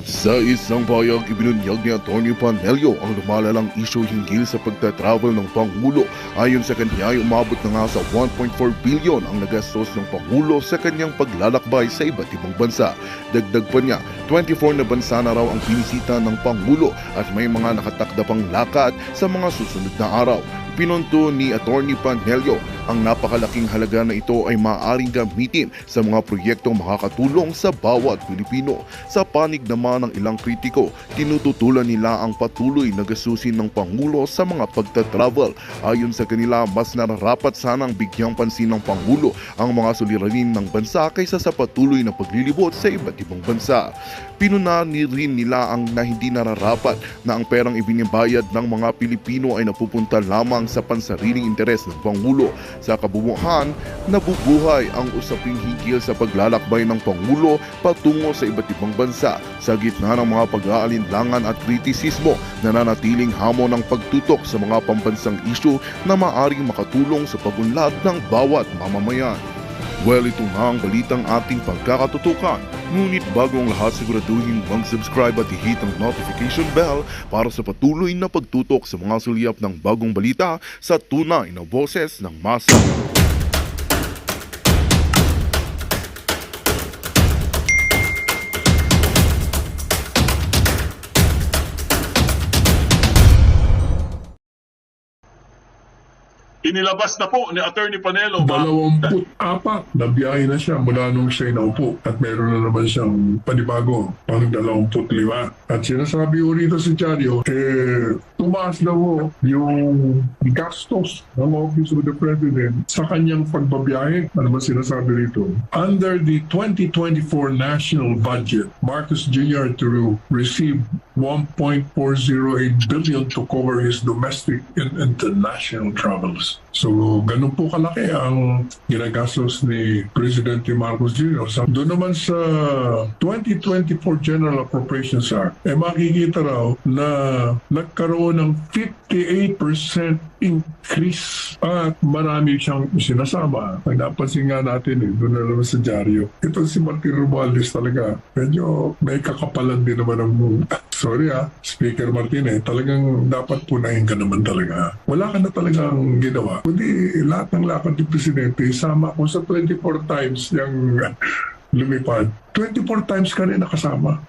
Sa isang pahayag, ibinunyag ni Atty. Panelio ang lumalalang isyu hinggil sa pagta-travel ng Pangulo. Ayon sa kanya, ay umabot na nga sa 1.4 billion ang nagastos ng Pangulo sa kanyang paglalakbay sa iba't ibang bansa. Dagdag pa niya, 24 na bansa na raw ang binisita ng Pangulo at may mga nakatakda pang lakad sa mga susunod na araw. Pinunto ni Atty. Panelio, ang napakalaking halaga na ito ay maaaring gamitin sa mga proyektong makakatulong sa bawat Pilipino. Sa panig naman ng ilang kritiko, tinututulan nila ang patuloy na gasusin ng Pangulo sa mga pagta-travel. Ayon sa kanila, mas nararapat sanang bigyang pansin ng Pangulo ang mga suliranin ng bansa kaysa sa patuloy na paglilibot sa iba't ibang bansa. Pinunani rin nila ang na hindi nararapat na ang perang ibinibayad ng mga Pilipino ay napupunta lamang sa pansariling interes ng Pangulo. Sa kabumuhan, nabubuhay ang usaping hinggil sa paglalakbay ng Pangulo patungo sa iba't ibang bansa sa gitna ng mga pag-aalinlangan at kritisismo na nanatiling hamon ng pagtutok sa mga pambansang isyu na maaring makatulong sa pagunlad ng bawat mamamayan. Well, ito nga ang balitang ating pagkakatutukan. Ngunit bago ang lahat, siguraduhin mag-subscribe at i-hit ang notification bell para sa patuloy na pagtutok sa mga sulyap ng bagong balita sa tunay na boses ng masa. Inilabas na po ni Atty. Panelo 24 na biyahe na siya mula nung siya inaupo at meron na naman siyang panibago pang 25. At sinasabi ko rito sa dyaryo, tumaas daw yung gastos ng Office of the President sa kanyang pagbabiyahe. Ano ba sinasabi rito? Under the 2024 national budget, Marcos Jr. to receive 1.408 billion to cover his domestic and international travels. So, ganun po kalaki ang ginagastos ni Presidente Marcos Jr. Doon naman sa 2024 General Appropriations Act, makikita raw na nagkaroon ng 58% increase at marami siyang sinasama. Ang napansin nga natin, doon na naman sa dyaryo. Ito si Martin Romualdez talaga, medyo may kakapalan din naman ang sorry Speaker Martinez, talagang dapat punahin ka naman talaga. Wala ka na talagang ginawa. Kundi lahat ng lakad ni Presidente, sama ko sa 24 times yung lumipad. 24 times ka rin nakasama.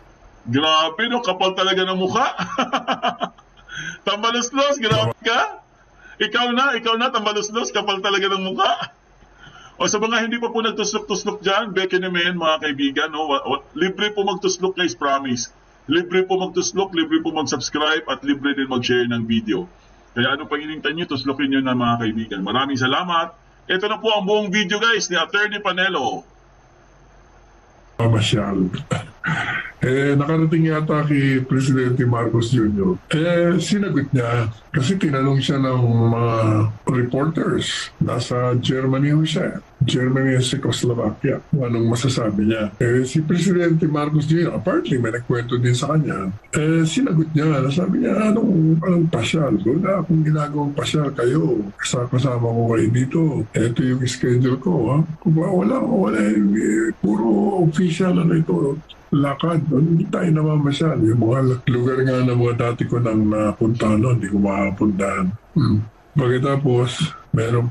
Grabe no, kapal talaga ng mukha. Tambaluslos, grabe ka. Ikaw na, tambaluslos, kapal talaga ng mukha. O sa mga hindi pa po nagtuslok-tuslok dyan, Becky naman mga kaibigan, no? Libre po magtuslok guys, promise. Libre po magtuslok, libre po mag-subscribe, at libre din mag-share ng video. Kaya ano pang inintay nyo, tuslokin nyo na mga kaibigan. Maraming salamat. Ito na po ang buong video guys ni Atty. Panelo. Masyal. Nakarating yata kay Presidente Marcos Jr. Sinagot niya kasi tinanong siya ng mga reporters. Nasa Germany ho siya. Germany at Czechoslovakia. Anong masasabi niya? Si Presidente Marcos Jr. apparently may nagkwento din sa kanya. Sinagot niya. Sabi niya, anong pasyal? Wala akong ginagawang pasyal kayo. Kasama ko kayo dito. Ito yung schedule ko. Ha? Wala. Puro official ito. Lakad. Hindi tayo namamasyal. Yung mga lugar nga na mga dati ko nang napuntahan hindi ko makapuntahan. Pagkatapos, mayroon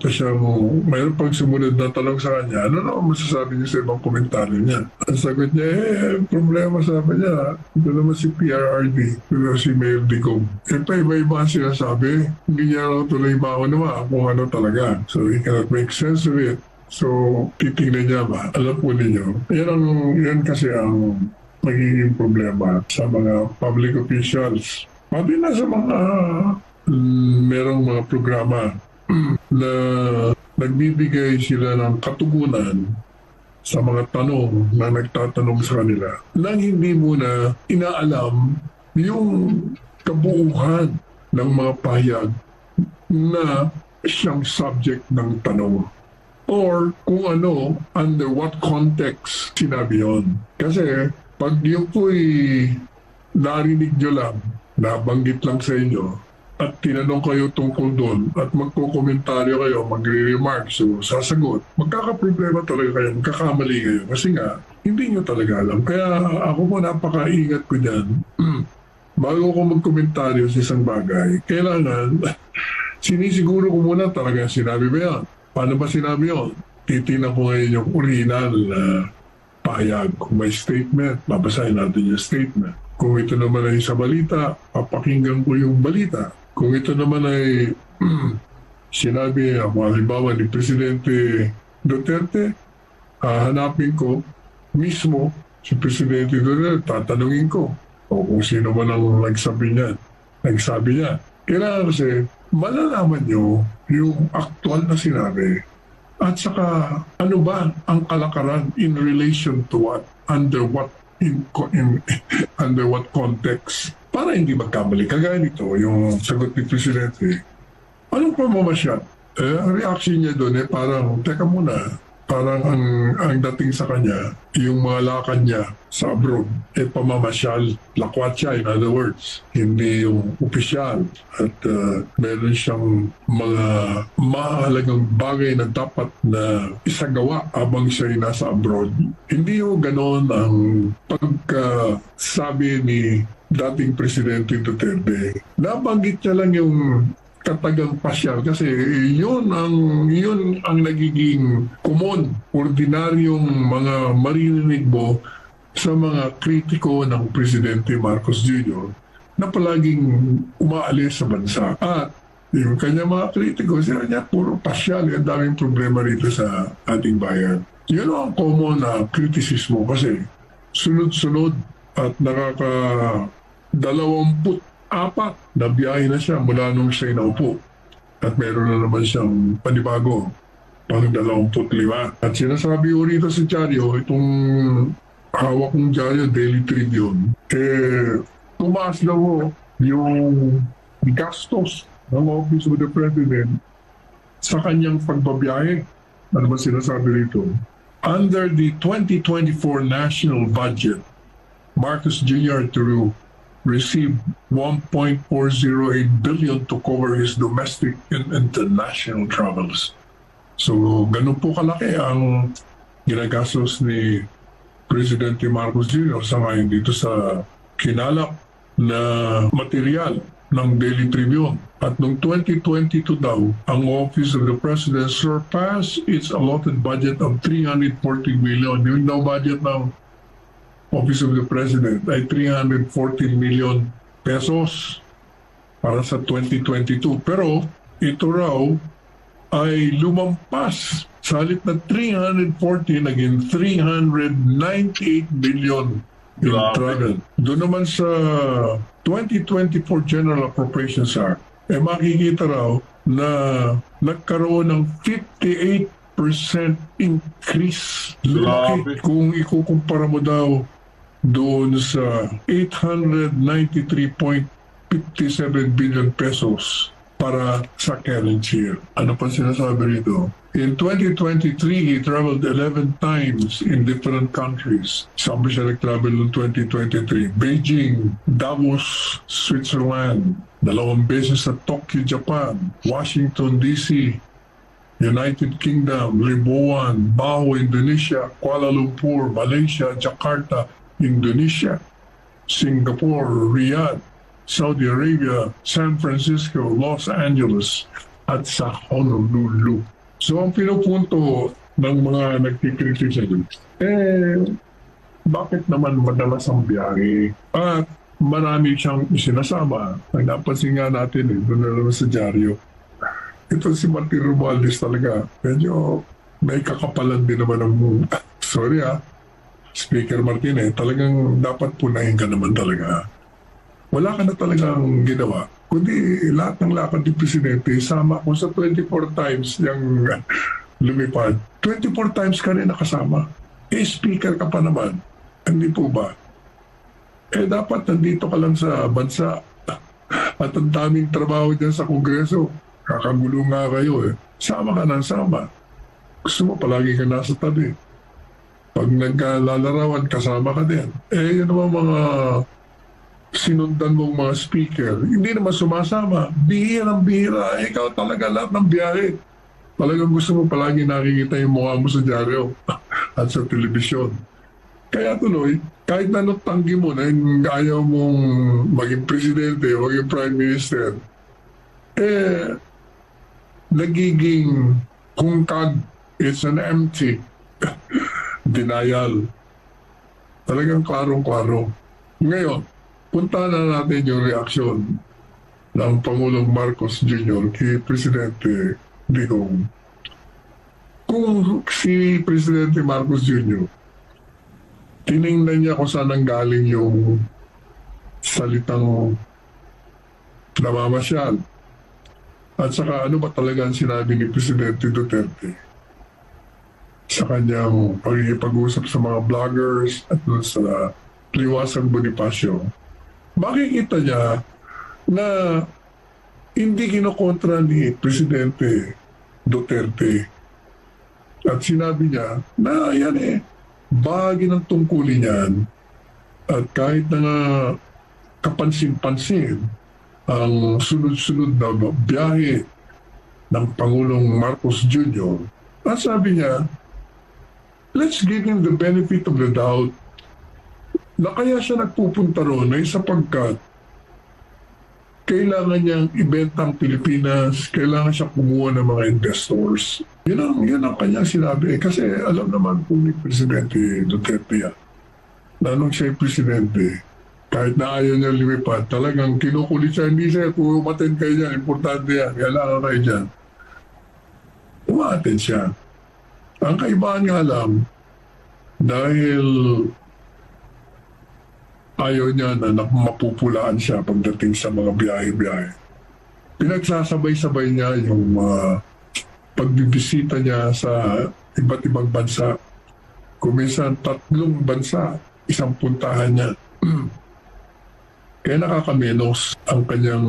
pang sumunod na tanong sa kanya, ano naman masasabi niya sa ibang komentaryo niya? Ang sagot niya, problema sabi niya, ito naman si PRRD, ito si Mayor Digong. Iba-iba sinasabi, hindi niya lang tuloy naman kung ano talaga. So he cannot make sense of it. So, titignan niya ba? Alam po ninyo, yan kasi ang magiging problema sa mga public officials. Pati na sa mga merong mga programa na nagbibigay sila ng katugunan sa mga tanong na nagtatanong sa kanila nang hindi muna inaalam yung kabuuan ng mga pahayag na siyang subject ng tanong. Or kung ano, under what context sinabi yun. Kasi pag yung po'y narinig nyo lang, nabanggit lang sa inyo, at tinanong kayo tungkol doon at magkokomentaryo kayo, magre-remarks, so sasagot, magkakaproblema talaga kayo, magkakamali kayo. Kasi nga, hindi nyo talaga alam. Kaya ako po napaka-ingat ko dyan. Bago ko magkomentaryo sa isang bagay, kailangan, sinisiguro ko muna talaga sinabi ba yan? Paano ba sinabi yun? Titignan ko ngayon yung original na pahayag. Kung may statement, babasahin natin yung statement. Kung ito naman ay sa balita, papakinggan ko yung balita. Kung ito naman ay sinabi, halimbawa ni Presidente Duterte, hanapin ko mismo si Presidente Duterte, tatanungin ko. O kung sino man ang nagsabi niya. Kailangan kasi malalaman nyo yung aktual na sinabi. At saka ano ba ang kalakaran in relation to what? Under what under what context? Para hindi magkamali. Kagaya nito, yung sagot ni Presidente, anong pamamasyal? Ang reaction niya doon parang, teka muna, parang ang dating sa kanya, yung mga lakad niya sa abroad, pamamasyal, lakwatsa, in other words, hindi yung opisyal. At meron siyang mga mahalagang bagay na dapat na isagawa habang siya ay nasa abroad. Hindi yung ganon ang pagkasabi ni dating Presidente Duterte. Nabanggit niya lang yung katagang pasyal kasi yun ang nagiging common, ordinaryong mga maririnig mo sa mga kritiko ng Presidente Marcos Jr. na palaging umaalis sa bansa. At yung kanya mga kritiko, sila niya puro pasyal, yung daming problema rito sa ating bayan. Yun ang common na kritisismo kasi sunod-sunod at 24 na biyahe na siya mula nung siya'y naupo. At meron na naman siyang panibago, pang 25. At sinasabi ko rito sa dyaryo, itong hawak kong dyaryo, Daily Tribune, tumaas daw yung gastos ng Office of the President sa kanyang pagbabiyahe. Ano ba sinasabi rito? Under the 2024 national budget, Marcos Jr. received 1.408 billion to cover his domestic and international travels. So, ganun po kalaki ang ginagastos ni Presidente Marcos Jr. sa ngayon dito sa kinalap na material ng Daily Tribune. At noong 2022 daw, ang Office of the President surpassed its allotted budget of 340 million. Yung daw budget ng Office of the President ay 314 million pesos para sa 2022. Pero ito raw ay lumampas sa halip na 340 naging 398 million in travel. Doon naman sa 2024 General Appropriations Act, makikita raw na nagkaroon ng 58% increase. Laki kung ikukumpara mo daw doon sa 893.57 billion pesos para sa current year. Ano pa sinasabi rito? In 2023, he traveled 11 times in different countries. Saan ba siya nag-travel noong 2023? Beijing, Davos, Switzerland, 2 beses sa Tokyo, Japan, Washington, D.C., United Kingdom, Libuan, Baho, Indonesia, Kuala Lumpur, Malaysia, Jakarta, Indonesia, Singapore, Riyadh, Saudi Arabia, San Francisco, Los Angeles, at sa Honolulu. So ang pinupunto ng mga nagkikritisa dito, bakit naman madalas ang biyahe? At marami siyang isinasama. Ang napansin nga natin, doon na naman sa dyaryo. Ito si Martin Romualdez talaga, medyo may kakapalan din naman ng sorry Speaker Martinez, talagang dapat punahin ka naman talaga. Wala ka na talagang ginawa. Kundi lahat ng lakad ni Presidente, sama ko sa 24 times yung lumipad. 24 times ka rin nakasama. Speaker ka pa naman. Hindi po ba? Dapat nandito ka lang sa bansa. At ang daming trabaho dyan sa Kongreso. Kakagulo nga kayo Sama ka ng sama. Gusto mo palagi ka nasa tabi. Pag naglalarawan, kasama ka din. Yun naman mga sinundan mong mga speaker, hindi naman sumasama. Bihirang-bihira. Ikaw talaga lahat ng biyahe. Talagang gusto mo palagi nakikita yung mukha mo sa dyaryo at sa telebisyon. Kaya tuloy, kahit na tanggi mo na ayaw mong maging presidente o maging prime minister, nagiging hungkag. It's an empty denial. Talagang klarong-klaro. Ngayon, punta na natin yung reaksyon ng Pangulong Marcos Jr. kay Presidente Digong. Kung si Presidente Marcos Jr. tiningnan niya kung saan nanggaling yung salitang namamasyal at saka ano ba talaga ang sinabi ni Presidente Duterte sa kanyang pag-iipag-usap sa mga vloggers at sa Liwasang Bonifacio, makikita niya na hindi kinokontra ni Presidente Duterte. At sinabi niya na yan bahagi ng tungkulin yan at kahit na nga kapansin-pansin ang sunod-sunod na biyahe ng Pangulong Marcos Jr. At sabi niya, let's give him the benefit of the doubt na kaya siya nagpupunta roon ay sapagkat kailangan niyang ibenta ang Pilipinas, kailangan siya kumuha ng mga investors. Yun ang kanyang sinabi. Kasi alam naman po ni Presidente Duterte yan, na nung siya presidente, kahit na ayaw niya lumipad, talagang kinukulit siya, hindi siya, kung umaten kayo dyan, importante yan, kailangan kayo dyan. Umaten siya. Ang kaibahan nga lang, dahil ayaw niya na mapupulaan siya pagdating sa mga biyahe-biyahe. Pinagsasabay-sabay niya yung pagbibisita niya sa iba't ibang bansa. Kuminsan 3 bansa, isang puntahan niya. Kaya nakakamenos ang kanyang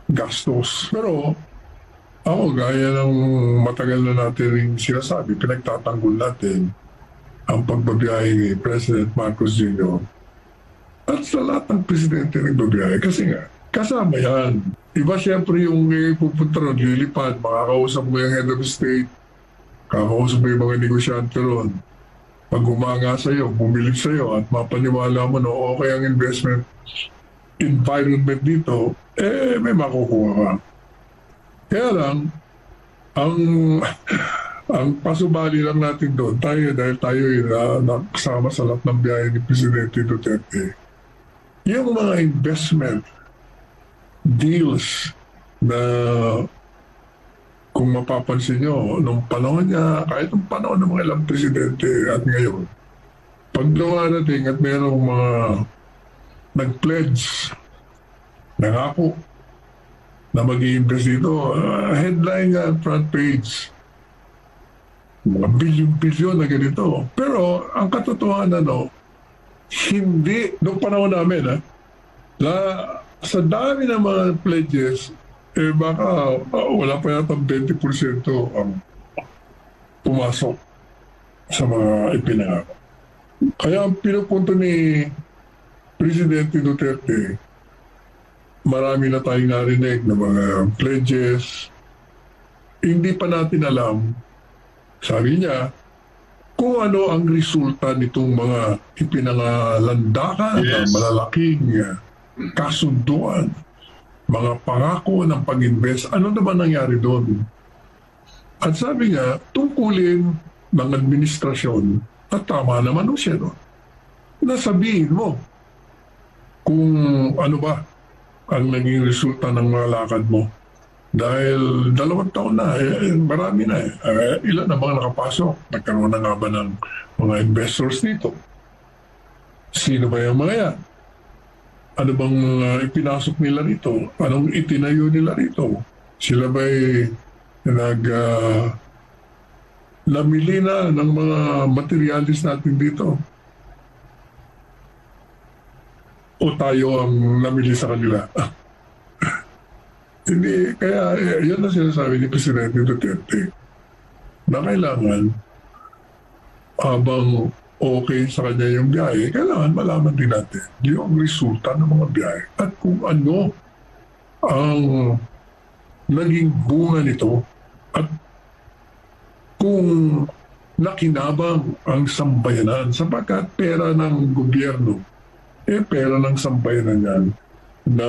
gastos. Pero ako, gaya ng matagal na natin rin sinasabi, pinagtatanggol natin ang pagbabiyahe ni President Marcos Jr. At sa lahat ng presidente nagbabiyahe. Kasi nga, kasama yan. Iba siyempre yung pupunta ron, lilipad, makakausap mo yung head of state, kakausap mo yung mga negosyante ron. Pag humanga sa'yo, bumilip sa'yo at mapaniwala mo na okay ang investment environment dito, may makukuha ka. Kaya lang, ang pasubali lang natin doon, dahil tayo nakasama sa lahat ng biyahe ni Presidente Duterte, yung mga investment deals na kung mapapansin nyo, nung panahon niya, kahit nung panahon ng mga ilang presidente at ngayon, pag dumarating at mayroong mga nag-pledge, nangako na mag-i-invest dito, headline nga, front page, mga bilyon-bilyon na ganito. Pero ang katotohanan, hindi, noong panahon namin, na sa dami ng mga pledges, baka wala pa yata 20% ang pumasok sa mga ipinangako. Kaya ang pinupunto ni Presidente Duterte, marami na tayong narinig na mga pledges. Hindi pa natin alam, sabi niya, kung ano ang resulta nitong mga ipinangalandakan na malalaking kasunduan, mga pangako ng pag-invest, ano naman nangyari doon? At sabi nga, tungkulin ng administrasyon, at tama naman siya, nasabihin mo kung ano ba ang naging resulta ng mga lakad mo. Dahil 2 taon na, marami na ilan na bang nakapasok? Nagkaroon na nga ba ng mga investors dito? Sino ba yung mga yan? Ano bang ipinasok nila rito? Anong itinayo nila rito? Sila ba'y namili na ng mga materialis natin dito? O tayo ang namili sa kanila? Hindi, kaya yan na sinasabi ni Presidente Duterte na kailangan habang okay sa kanya yung biyahe, kailangan malaman din natin yung resulta ng mga biyahe at kung ano ang naging bunga nito at kung nakinabang ang sambayanan sapagkat pera ng gobyerno, pera ng sambayanan yan na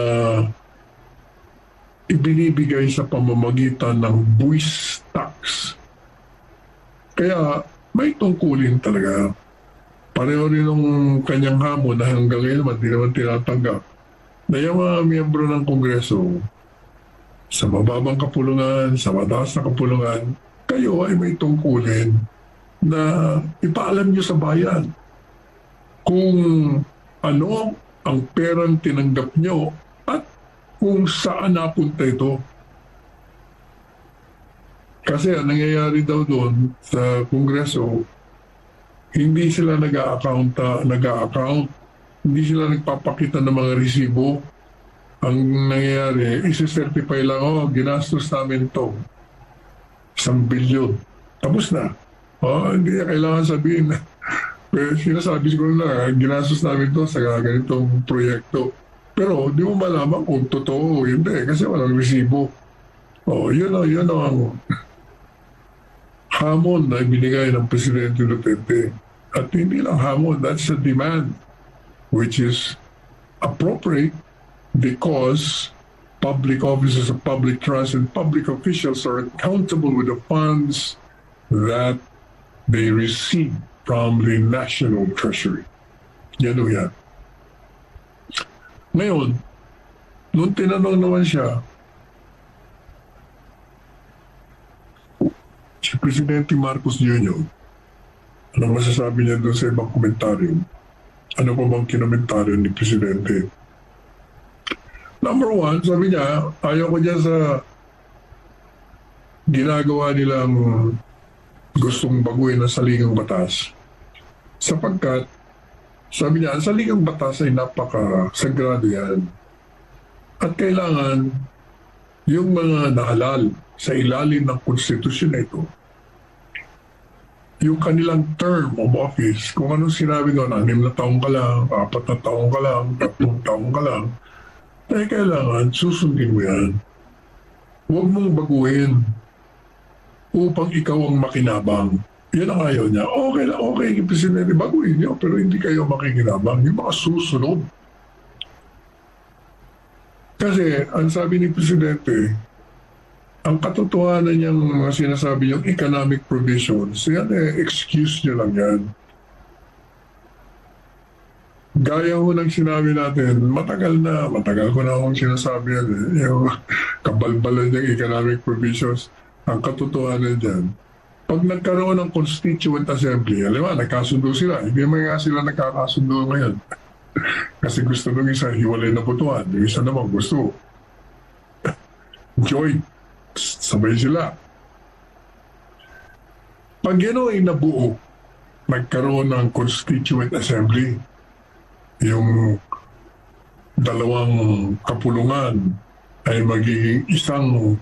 ibinibigay sa pamamagitan ng buwis tax. Kaya may tungkulin talaga. Pareho rin ng kanyang hamon na hanggang ngayon naman di naman tinatanggap na yung mga miyembro ng Kongreso sa mababang kapulungan, sa mataas na kapulungan, kayo ay may tungkulin na ipaalam nyo sa bayan kung ano ang perang tinanggap nyo at kung saan napunta ito. Kasi ang nangyayari daw doon sa Kongreso, hindi sila nag-a-account, hindi sila nagpapakita ng mga resibo. Ang nangyayari, isi-certify lang, ginastos namin ito. 1 bilyon. Tapos na. Hindi na kailangan sabihin. Pero sinasabi ko na, ginastos namin ito sa ganitong proyekto. Pero di mo malaman kung totoo o hindi kasi walang resibo. Yun ang hamon na ibinigay ng Presidente Duterte. At hindi lang hamon, that's a demand which is appropriate because public officers of public trust and public officials are accountable with the funds that they receive from the national treasury. Yan o yan. Ngayon, nung tinanong naman siya, si Presidente Marcos Jr., ano masasabi niya doon sa ibang komentaryo? Ano pa bang kinomentaryo ni Presidente? Number one, sabi niya, ayaw ko dyan sa ginagawa nilang gustong baguhin ang saligang batas. Sapagkat, sabi niya, ang saligang batas ay napaka-sagrado yan. At kailangan yung mga nahalal sa ilalim ng konstitusyon na ito, yung kanilang term of office, kung anong sinabi doon, 6 na taong ka lang, 4 na taong ka lang, 3 taong ka lang, ay kailangan susundin mo yan. Huwag mong baguhin upang ikaw ang makinabang. Yan ang ayaw niya. Okay, Presidente, baguhin niyo, pero hindi kayo makikinabang. Yung mga susunod. Kasi, ang sabi ni Presidente, ang katotohanan niyang mga sinasabi niyang economic provisions, yan excuse niyo lang yan. Gaya ho ng sinabi natin, matagal ko na akong sinasabi yan yung kabalbalan niyang economic provisions. Ang katotohanan dyan, pag nagkaroon ng Constituent Assembly, alam mo, nagkasundo sila. Hindi man nga sila nagkakasundo ngayon. Kasi gusto nung isa, hiwalay na putuan. Yung isa naman gusto joint. Sabay sila. Pag yan ay nabuo, nagkaroon ng Constituent Assembly, yung dalawang kapulungan ay magiging isang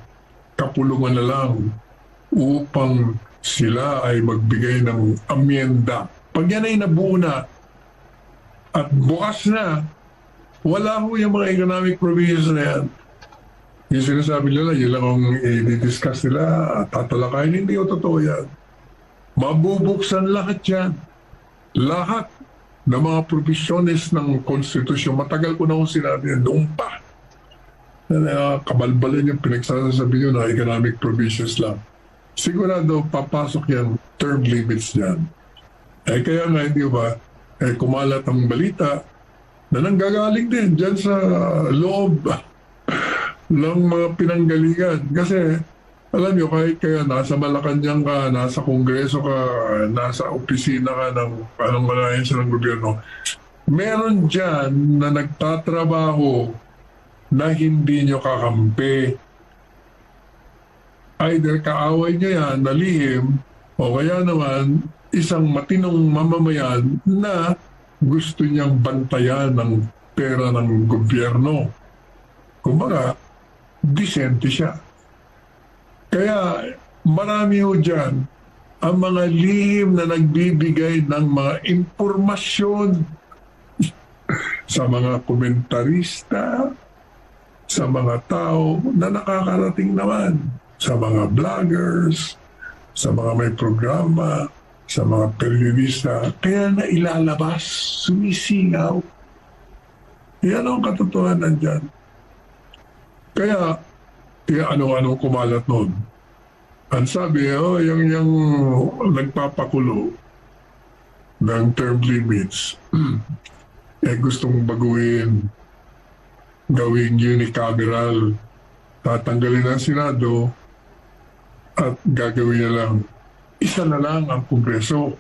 kapulungan na lang upang sila ay magbigay ng amyenda. Pag yan ay nabuo na at bukas na, wala ho yung mga economic provisions na yan. Yung sinasabi nila, yun lang ang i-discuss nila at tatalakayin. Hindi o totoo yan. Mabubuksan lahat yan. Lahat ng mga provisiones ng konstitusyon. Matagal ko na akong sinabi yan. Doon pa. Kabalbalan yung pinagsasabi nyo na economic provisions lang. Sigurado papasok yan term limits dyan. Kaya nga hindi ba, kumalat ang balita na nanggagaling din dyan sa loob ng mga pinanggalingan. Kasi, alam nyo, kahit kaya nasa Malacanang ka, nasa Kongreso ka, nasa opisina ka ng anong malayan sa ng gobyerno, meron dyan na nagtatrabaho na hindi nyo kakampi. Either kaaway nyo yan, nalihim, o kaya naman, isang matinong mamamayan na gusto niyang bantayan ng pera ng gobyerno. Kumbaga, disente siya. Kaya marami ho dyan ang mga lihim na nagbibigay ng mga impormasyon sa mga komentarista, sa mga tao na nakakarating naman, sa mga vloggers, sa mga may programa, sa mga periodista, kaya na ilalabas, sumisingaw. Yan ang katotohanan dyan. Kaya ano-anong kumalat noon. Ang sabi, yung nagpapakulo ng term limits, gustong baguhin, gawing unicameral, tatanggalin ang Senado, at gagawin na lang, isa na lang ang Kongreso.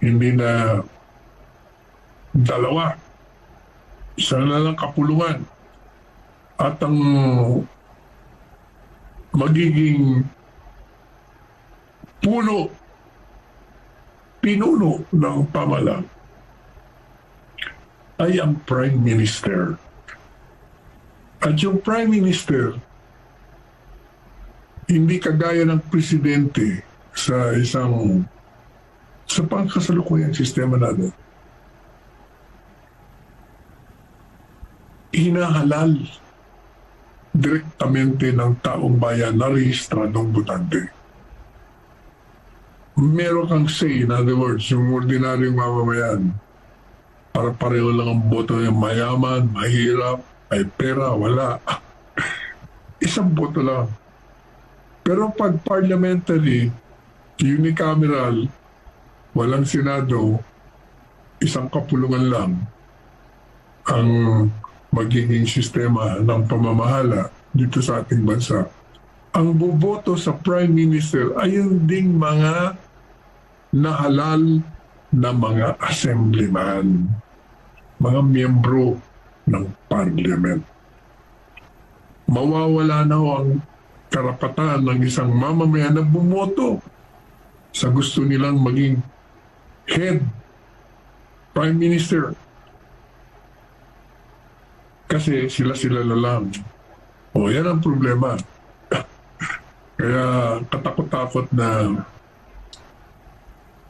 Hindi na dalawa. Isa na lang kapulungan. At ang magiging pinuno ng pamahalaan ay ang Prime Minister. At yung Prime Minister, hindi kagaya ng presidente sa pangkasalukuyang sistema natin. Hinahalal direktamente ng taong bayan na rehistradong botante. Meron kang say, in other words, yung ordinaryong mamamayan, para pareho lang ang boto yung mayaman, mahirap, may pera, wala. Isang boto lang. Pero pag parliamentary, unicameral, walang Senado, isang kapulungan lang ang magiging sistema ng pamamahala dito sa ating bansa. Ang boboto sa Prime Minister ay yung ding mga nahalal na mga assemblyman, mga miyembro ng parliament. Mawawala na ang karapatan ng isang mamamayan na bumoto sa gusto nilang maging head Prime Minister. Kasi sila na lang. Yan ang problema. Kaya katakot-takot na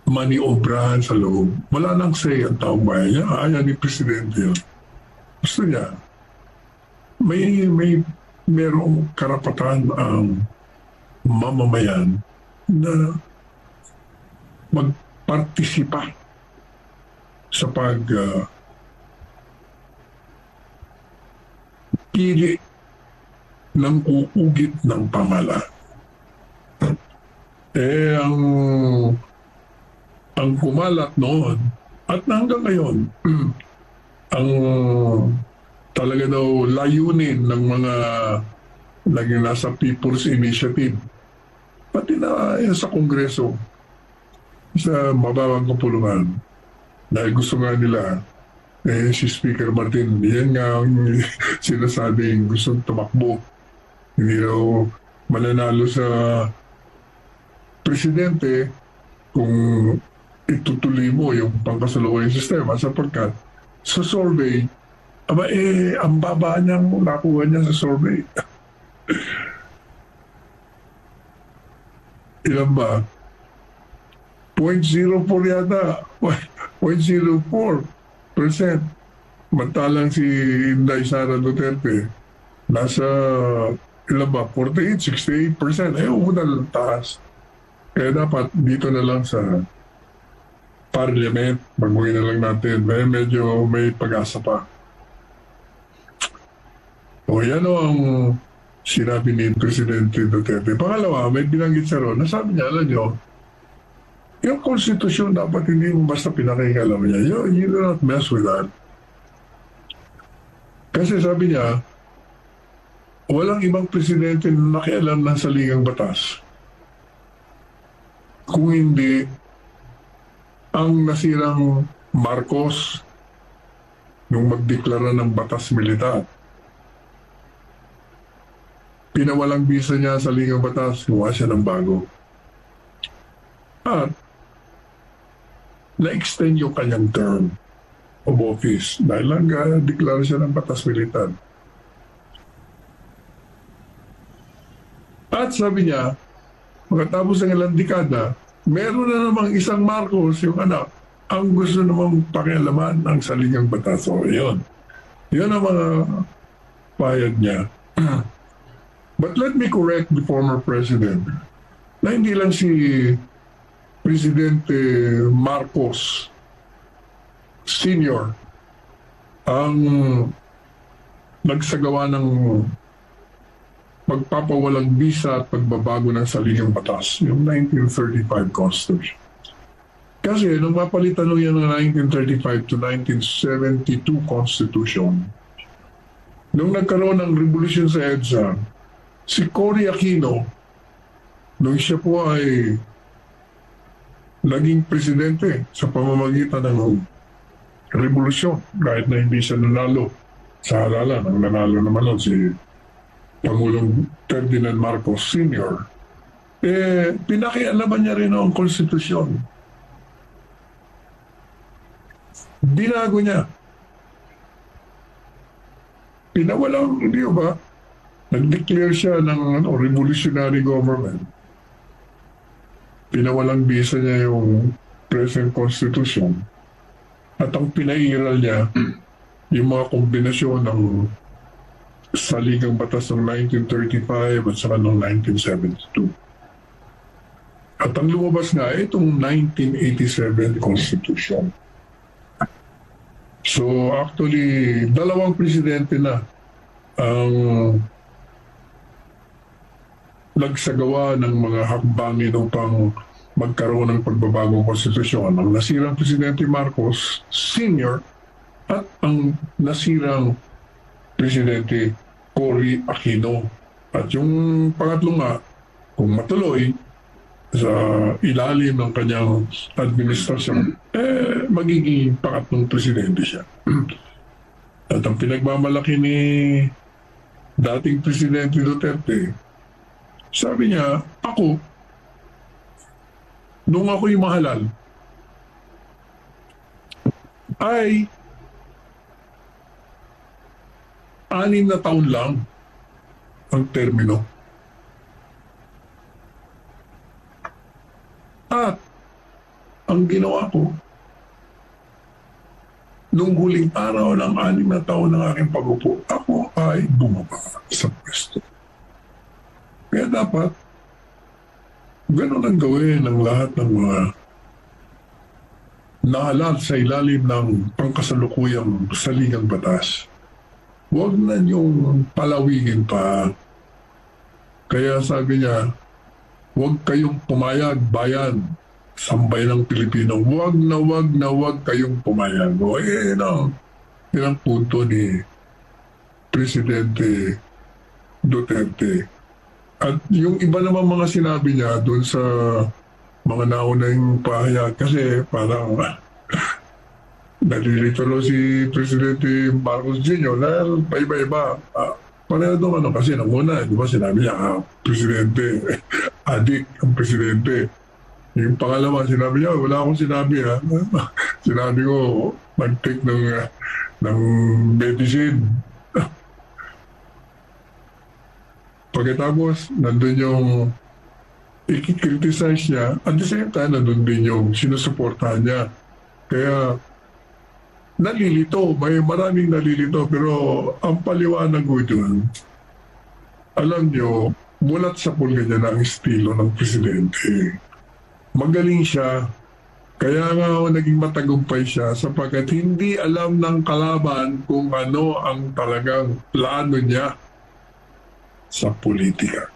maniobrahan sa loob. Wala nang say ang taong bayan niya. Ayaw ni Presidente yun. Gusto niya, merong karapatan ang mamamayan na magpartisipa sa pili ng uugit ng pamala. Ang kumalat noon at hanggang ngayon, ang talaga daw layunin ng mga laging nasa People's Initiative, pati na sa Kongreso, sa mababang kapulungan, dahil gusto nga nila, si Speaker Martin, yan nga ang sinasabing gustong tumakbo. Hindi daw mananalo sa presidente kung itutuloy mo yung pangkasalukuyang sistema sapagkat sa survey, ang baba niyang nakuha niya sa survey. Ilan ba? 0.04 yata. 0.04%. Mantalang si Inday Sara Duterte, nasa ilan ba? 48, 68%. Unang taas. Kaya dapat dito na lang sa parliament, baguhin na lang natin. Medyo may pag-asa pa. Yan ang sinabi ni Presidente Duterte. Pangalawa, may binanggit siya ron. Nasabi niya, alam nyo, yung konstitusyon dapat hindi mo basta pinakingalaman niya. You do not mess with that. Kasi sabi niya, walang ibang presidente na nakialam ng saligang batas. Kung hindi ang nasirang Marcos nung magdeklara ng batas militar. Pinawalang bisa niya sa ligang batas, gumawa siya ng bago. At na-extend yung kanyang term of office dahil lang deklara siya ng batas militar. At sabi niya, Pagkatapos ng ilang dekada, meron na namang isang Marcos, yung anak, ang gusto namang pakialaman ang saligang batas. So, yun. Yun ang mga payag niya. But let me correct the former president na hindi lang si Presidente Marcos Sr. ang nagsagawa ng pagpapawalang bisa at pagbabago ng saligang batas, yung 1935 Constitution. Kasi nung mapalitan nung yan ng 1935 to 1972 Constitution, nung nagkaroon ng revolution sa EDSA, si Cory Aquino, nung siya po ay naging presidente sa pamamagitan ng revolusyon, kahit na hindi siya nanalo sa halalan, ang nanalo naman nun si Pangulong Ferdinand Marcos Sr., pinakialaman niya rin ang konstitusyon. Binago niya. Pinawalang, di ba? Nag-declare siya ng revolutionary government. Pinawalang bisa niya yung present constitution. At ang pinairal niya, yung mga kombinasyon ng saligang batas ng 1935 at saka ng 1972. At ang lumabas nga, itong 1987 Constitution. So actually, dalawang presidente na ang nagsagawa ng mga hakbangin upang magkaroon ng pagbabagong konstitusyon. Ang nasirang Presidente Marcos Sr. at ang nasirang Presidente Cory Aquino. At yung pangatlo nga, kung matuloy sa ilalim ng kanyang administrasyon, magiging pangatlong presidente siya. At ang pinagmamalaki ni dating Presidente Duterte, sabi niya, ako, nung ako'y mahalal, ay 6 na taon lang ang termino. At ang ginawa ko, nung huling araw ng 6 na taon ng aking pag-upo, ako ay bumaba sa pwesto. Kaya dapat, ganun ang gawin ng lahat ng mga nahalal sa ilalim ng pangkasalukuyang saligang batas. Huwag na niyong palawigin pa. Kaya sabi niya, huwag kayong pumayag, bayan, sambay ng Pilipino. Huwag kayong pumayag. O yun ang punto ni Presidente Duterte. At yung iba naman mga sinabi niya doon sa mga naunang pahayag, kasi parang nalilito si Presidente Marcos Jr. dahil paiba-iba. Pareho doon kasi nang una, di ba sinabi niya, Presidente, adik ang Presidente. Yung pangalawa, sinabi niya, wala akong sinabi ha. Sinabi ko, mag-take ng medicine. Pagkatapos, nandun yung i-criticize niya, at the same time, nandun din yung sinusuportahan niya. Kaya, nalilito, may maraming nalilito, pero ang paliwanag ko dun, alam nyo, mulat sa pulga niya ng estilo ng presidente. Magaling siya, kaya nga naging matagumpay siya sapagkat hindi alam ng kalaban kung ano ang talagang plano niya sa politika.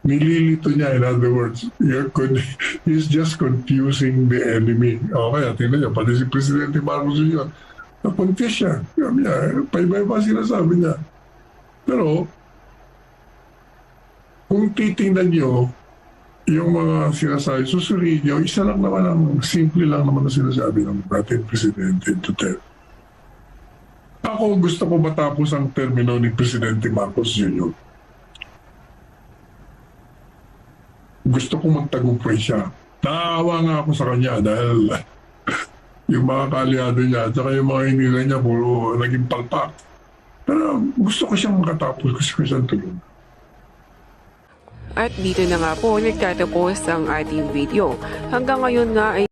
Nililito niya, in other words, he's just confusing the enemy. Okay, tingnan niyo, pati si Presidente Marcos Jr. na-confuse siya. Sabi niya, paiba-iba sinasabi niya. Pero, kung titingnan niyo, yung mga sinasabi, susuriin niyo, isa lang naman ang simple lang naman na sinasabi ng ating Presidente Duterte. Ako gusto ko matapos ang termino ni Presidente Marcos Jr. Gusto ko magtagumpay siya. Naawa nga ako sa kanya dahil yung mga kaaliado niya at saka yung mga hinila niya puro naging palpak. Pero gusto ko siyang makatapos, gusto ko siyang tulungan. At dito na nga po nagtatapos ang ating video. Hanggang ngayon nga ay